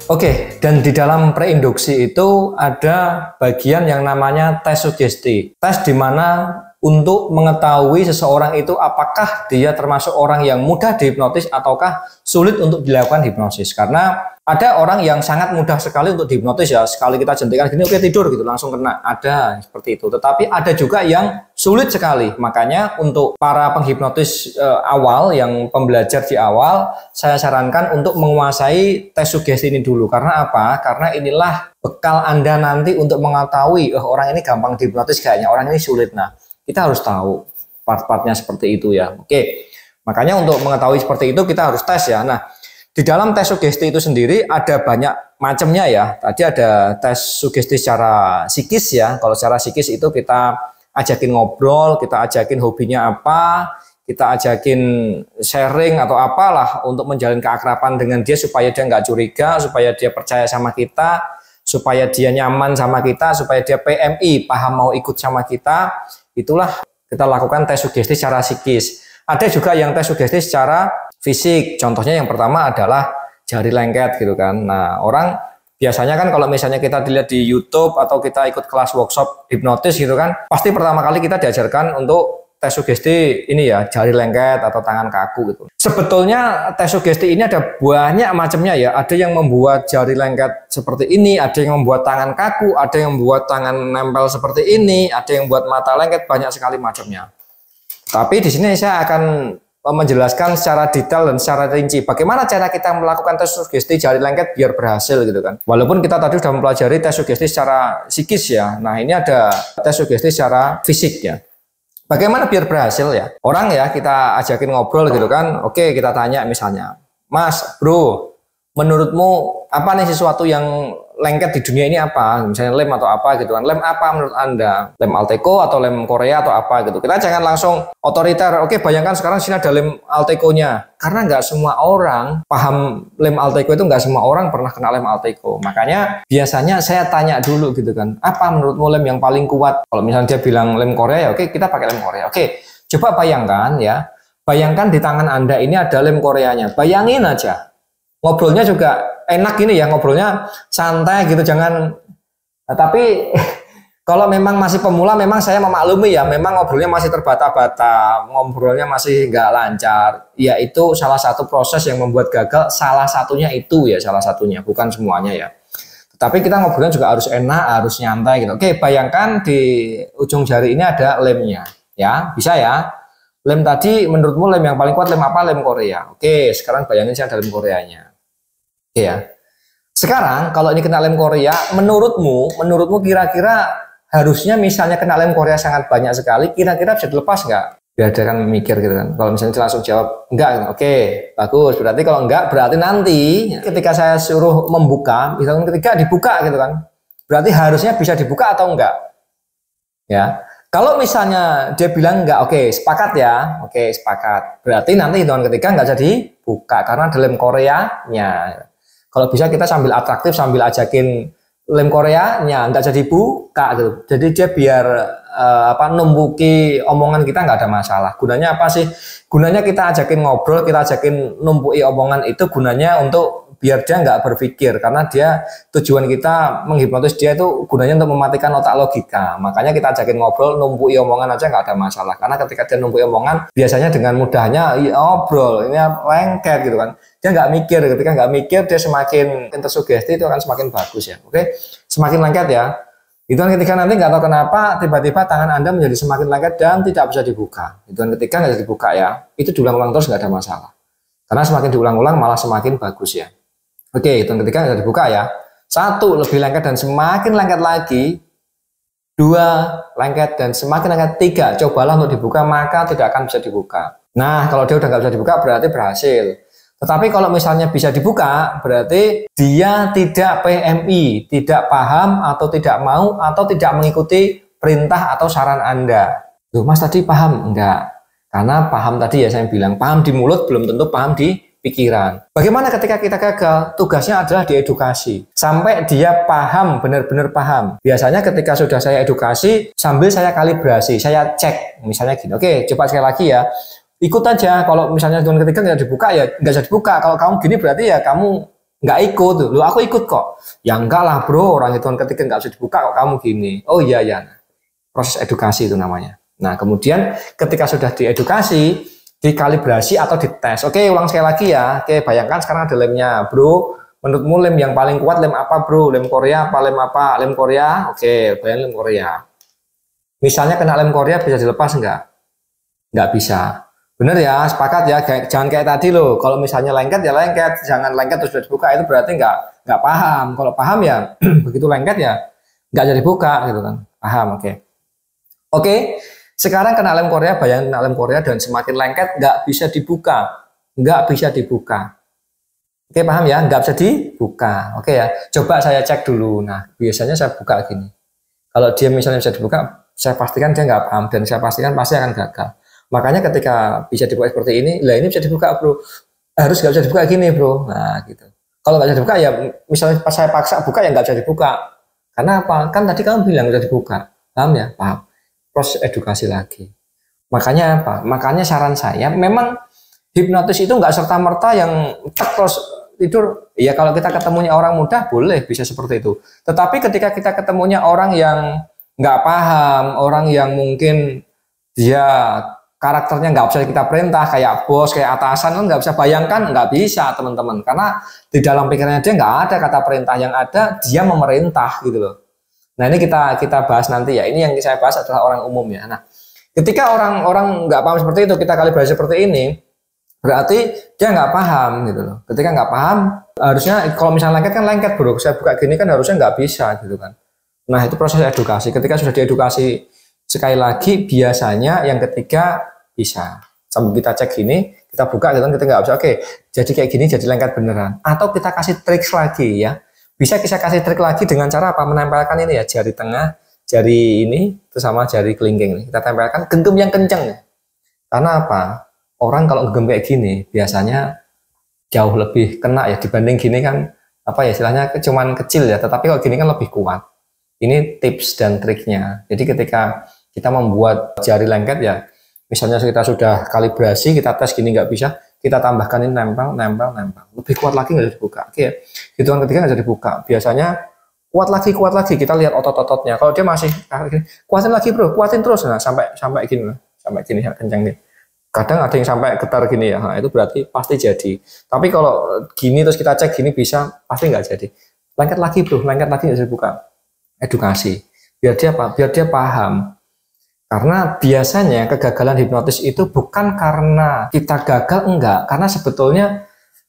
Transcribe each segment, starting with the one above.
Oke, dan di dalam preinduksi itu ada bagian yang namanya tes sugesti. Tes di mana untuk mengetahui seseorang itu apakah dia termasuk orang yang mudah dihipnotis ataukah sulit untuk dilakukan hipnosis. Karena ada orang yang sangat mudah sekali untuk dihipnotis ya, sekali kita jentikan gini oke tidur gitu langsung kena, ada seperti itu. Tetapi ada juga yang sulit sekali. Makanya untuk para penghipnotis awal yang pembelajar di awal, saya sarankan untuk menguasai tes sugesti ini dulu. Karena apa? Karena inilah bekal Anda nanti untuk mengetahui orang ini gampang dihipnotis kayaknya, orang ini sulit. Nah, kita harus tahu part-partnya seperti itu ya. Oke. Makanya untuk mengetahui seperti itu kita harus tes ya. Nah, di dalam tes sugesti itu sendiri ada banyak macamnya ya. Tadi ada tes sugesti secara psikis ya. Kalau secara psikis itu kita ajakin ngobrol, kita ajakin hobinya apa, kita ajakin sharing atau apalah untuk menjalin keakraban dengan dia supaya dia nggak curiga, supaya dia percaya sama kita, supaya dia nyaman sama kita, supaya dia PMI, paham mau ikut sama kita. Itulah kita lakukan tes sugesti secara psikis. Ada juga yang tes sugesti secara fisik. Contohnya yang pertama adalah jari lengket gitu kan. Nah, orang biasanya kan kalau misalnya kita dilihat di YouTube atau kita ikut kelas workshop hipnotis gitu kan, pasti pertama kali kita diajarkan untuk tes sugesti ini ya, jari lengket atau tangan kaku gitu. Sebetulnya tes sugesti ini ada banyak macamnya ya. Ada yang membuat jari lengket seperti ini, ada yang membuat tangan kaku, ada yang membuat tangan nempel seperti ini, ada yang membuat mata lengket, banyak sekali macamnya. Tapi di sini saya akan menjelaskan secara detail dan secara rinci bagaimana cara kita melakukan tes sugesti jari lengket biar berhasil gitu kan. Walaupun kita tadi sudah mempelajari tes sugesti secara psikis ya. Nah, ini ada tes sugesti secara fisik ya. Bagaimana biar berhasil ya? Orang ya kita ajakin ngobrol gitu kan. Oke, kita tanya misalnya, "Mas, Bro, menurutmu apa nih sesuatu yang lengket di dunia ini apa?" Misalnya lem atau apa gitu kan. Lem apa menurut Anda? Lem Alteco atau lem Korea atau apa gitu. Kita jangan langsung otoriter. Oke, bayangkan sekarang sini ada lem Alteco-nya. Karena nggak semua orang paham lem Alteco itu, nggak semua orang pernah kena lem Alteco. Makanya biasanya saya tanya dulu gitu kan. Apa menurutmu lem yang paling kuat? Kalau misalnya dia bilang lem Korea ya oke, kita pakai lem Korea. Oke, coba bayangkan ya. Bayangkan di tangan Anda ini ada lem Koreanya. Bayangin aja. Ngobrolnya juga enak gini ya, ngobrolnya santai gitu, jangan. Nah, tapi kalau memang masih pemula, memang saya memaklumi ya, memang ngobrolnya masih terbata-bata, ngobrolnya masih nggak lancar. Ya itu salah satu proses yang membuat gagal, salah satunya itu ya, salah satunya, bukan semuanya ya. Tapi kita ngobrolnya juga harus enak, harus nyantai gitu. Oke, bayangkan di ujung jari ini ada lemnya, ya, bisa ya. Lem tadi menurutmu lem yang paling kuat lem apa? Lem Korea. Oke, sekarang bayangin saya ada lem Koreanya. Ya. Sekarang kalau ini kena lem Korea, menurutmu kira-kira harusnya misalnya kena lem Korea sangat banyak sekali, kira-kira bisa dilepas nggak? Biar dia kan mikir gitu kan. Kalau misalnya langsung jawab enggak, oke, bagus. Berarti kalau enggak, berarti nanti ketika saya suruh membuka, misalnya ketika dibuka gitu kan, berarti harusnya bisa dibuka atau enggak? Ya. Kalau misalnya dia bilang enggak, oke, sepakat ya, oke, sepakat. Berarti nanti hitungan ketiga enggak jadi buka karena ada lem Koreanya. Kalau bisa kita sambil atraktif, sambil ajakin lem Koreanya, nggak jadi buka gitu. Jadi dia biar numpuki omongan kita nggak ada masalah. Gunanya apa sih? Gunanya kita ajakin ngobrol, kita ajakin numpuki omongan itu gunanya untuk biar dia nggak berpikir. Karena dia tujuan kita menghipnotis dia itu gunanya untuk mematikan otak logika. Makanya kita ajakin ngobrol, numpuki omongan aja nggak ada masalah. Karena ketika dia numpuki omongan, biasanya dengan mudahnya ngobrol, ini lengket gitu kan. Dia nggak mikir, ketika nggak mikir dia semakin tersugesti, itu akan semakin bagus ya. Oke, semakin lengket ya. Itu kan ketika nanti nggak tahu kenapa tiba-tiba tangan Anda menjadi semakin lengket dan tidak bisa dibuka. Itu kan ketika nggak bisa dibuka ya, itu diulang-ulang terus nggak ada masalah. Karena semakin diulang-ulang malah semakin bagus ya. Oke, itu ketika nggak bisa dibuka ya. 1 lebih lengket dan semakin lengket lagi. 2 lengket dan semakin lengket. 3 cobalah untuk dibuka, maka tidak akan bisa dibuka. Nah, kalau dia udah nggak bisa dibuka berarti berhasil. Tetapi kalau misalnya bisa dibuka, berarti dia tidak PMI, tidak paham atau tidak mau atau tidak mengikuti perintah atau saran Anda. Loh, Mas tadi paham? Enggak. Karena paham tadi ya saya bilang, paham di mulut belum tentu paham di pikiran. Bagaimana ketika kita gagal? Tugasnya adalah diedukasi. Sampai dia paham, benar-benar paham. Biasanya ketika sudah saya edukasi, sambil saya kalibrasi, saya cek. Misalnya gini, oke, coba sekali lagi ya. Ikut aja, kalau misalnya dengan ketiga nggak dibuka ya nggak bisa dibuka. Kalau kamu gini berarti ya kamu nggak ikut tuh. Lu aku ikut kok. Ya enggak lah bro, orang hitungan ketiga nggak bisa dibuka kok kamu gini. Oh iya ya. Proses edukasi itu namanya. Nah kemudian ketika sudah diedukasi, dikalibrasi atau dites. Oke, ulang sekali lagi ya. Oke, bayangkan sekarang ada lemnya, bro. Menurutmu lem yang paling kuat lem apa, bro? Lem Korea apa lem apa? Lem Korea. Oke, bayangin lem Korea. Misalnya kena lem Korea bisa dilepas enggak? Nggak bisa. Bener ya, sepakat ya. Jangan kayak tadi loh. Kalau misalnya lengket ya lengket, jangan lengket terus dibuka, itu berarti nggak paham. Kalau paham ya begitu lengket ya nggak jadi buka gitu kan. Paham? Oke. Oke. Sekarang kena lem Korea, bayangin kena lem Korea dan semakin lengket nggak bisa dibuka, nggak bisa dibuka. Oke, paham ya? Nggak bisa dibuka. Oke ya. Coba saya cek dulu. Nah, biasanya saya buka gini. Kalau dia misalnya bisa dibuka, saya pastikan dia nggak paham dan saya pastikan pasti akan gagal. Makanya ketika bisa dibuka seperti ini, lah ini bisa dibuka bro, harus nggak bisa dibuka gini bro. Nah gitu. Kalau nggak bisa dibuka ya, misalnya pas saya paksa buka ya nggak bisa dibuka. Karena apa? Kan tadi kamu bilang bisa dibuka, paham ya? Paham. Proses edukasi lagi. Makanya apa? Makanya saran saya, memang hipnotis itu nggak serta merta yang terus tidur. Ya kalau kita ketemunya orang muda boleh bisa seperti itu. Tetapi ketika kita ketemunya orang yang nggak paham, orang yang mungkin dia karakternya nggak bisa kita perintah, kayak bos, kayak atasan, kan nggak bisa bayangkan, nggak bisa teman-teman, karena di dalam pikirannya dia nggak ada kata perintah, yang ada dia memerintah gitu loh. Nah ini kita bahas nanti ya, ini yang saya bahas adalah orang umum ya. Nah ketika orang-orang nggak paham seperti itu, kita kalibrasi seperti ini, berarti dia nggak paham gitu loh. Ketika nggak paham, harusnya kalau misalnya lengket kan lengket bro, saya buka gini kan harusnya nggak bisa gitu kan. Nah itu proses edukasi, ketika sudah diedukasi sekali lagi, biasanya yang ketiga bisa. Sambil kita cek gini, kita buka gitu kan, kita nggak bisa, oke, jadi kayak gini jadi lengket beneran. Atau kita kasih trik lagi ya. Bisa kita kasih trik lagi dengan cara apa? Menempelkan ini ya, jari tengah, jari ini, terus sama jari kelingking ini. Kita tempelkan, genggam yang kenceng. Karena apa? Orang kalau genggam kayak gini, biasanya jauh lebih kena ya, dibanding gini kan, apa ya istilahnya, cuman kecil ya, tetapi kalau gini kan lebih kuat. Ini tips dan triknya. Jadi ketika kita membuat jari lengket ya, misalnya kita sudah kalibrasi, kita tes gini nggak bisa, kita tambahkan ini nempel, lebih kuat lagi nggak bisa dibuka. Oke, hitungan ketiga nggak bisa dibuka. Biasanya kuat lagi, kita lihat otot-ototnya. Kalau dia masih kuatin lagi bro, kuatin terus, nah sampai gini, kencang nih. Kadang ada yang sampai getar gini ya, nah, itu berarti pasti jadi. Tapi kalau gini terus kita cek gini bisa, pasti nggak jadi. Lengket lagi bro, lengket lagi nggak bisa dibuka. Edukasi, biar dia apa? Biar dia paham. Karena biasanya kegagalan hipnotis itu bukan karena kita gagal, enggak, karena sebetulnya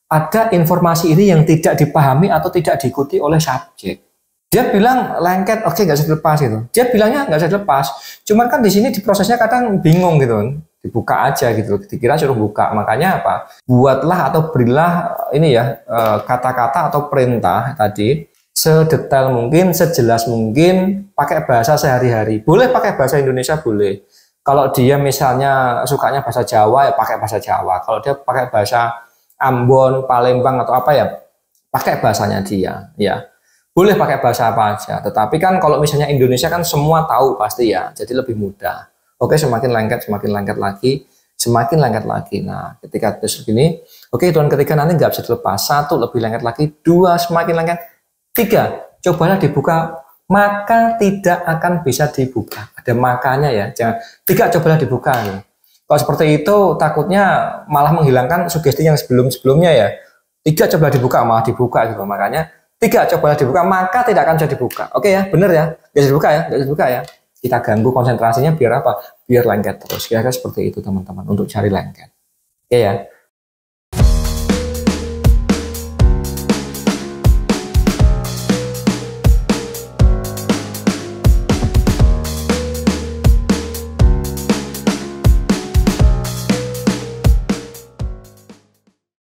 ada informasi ini yang tidak dipahami atau tidak diikuti oleh subjek. Dia bilang lengket, oke nggak bisa dilepas gitu. Dia bilangnya nggak bisa dilepas. Cuman kan di sini di prosesnya kadang bingung gitu, dibuka aja gitu. Dikira suruh buka. Makanya apa? Buatlah atau berilah ini ya kata-kata atau perintah tadi sedetail mungkin, sejelas mungkin, pakai bahasa sehari-hari. Boleh pakai bahasa Indonesia, boleh. Kalau dia misalnya sukanya bahasa Jawa, ya pakai bahasa Jawa. Kalau dia pakai bahasa Ambon, Palembang, atau apa ya, pakai bahasanya dia. Ya, boleh pakai bahasa apa aja. Tetapi kan kalau misalnya Indonesia kan semua tahu pasti ya, jadi lebih mudah. Oke, semakin lengket lagi, semakin lengket lagi. Nah, ketika terus begini, oke, hitungan ketiga nanti nggak bisa dilepas. 1, lebih lengket lagi. 2, semakin lengket. 3, cobalah dibuka, maka tidak akan bisa dibuka. Ada makanya ya, jangan. 3, cobalah dibuka. Ya. Kalau seperti itu takutnya malah menghilangkan sugesti yang sebelum-sebelumnya ya. 3, cobalah dibuka, malah dibuka gitu. Makanya 3, cobalah dibuka, maka tidak akan bisa dibuka. Oke ya, bener ya, nggak bisa dibuka ya, nggak bisa dibuka ya. Kita ganggu konsentrasinya biar apa? Biar lengket terus. Kira-kira seperti itu teman-teman untuk cari lengket. Oke ya.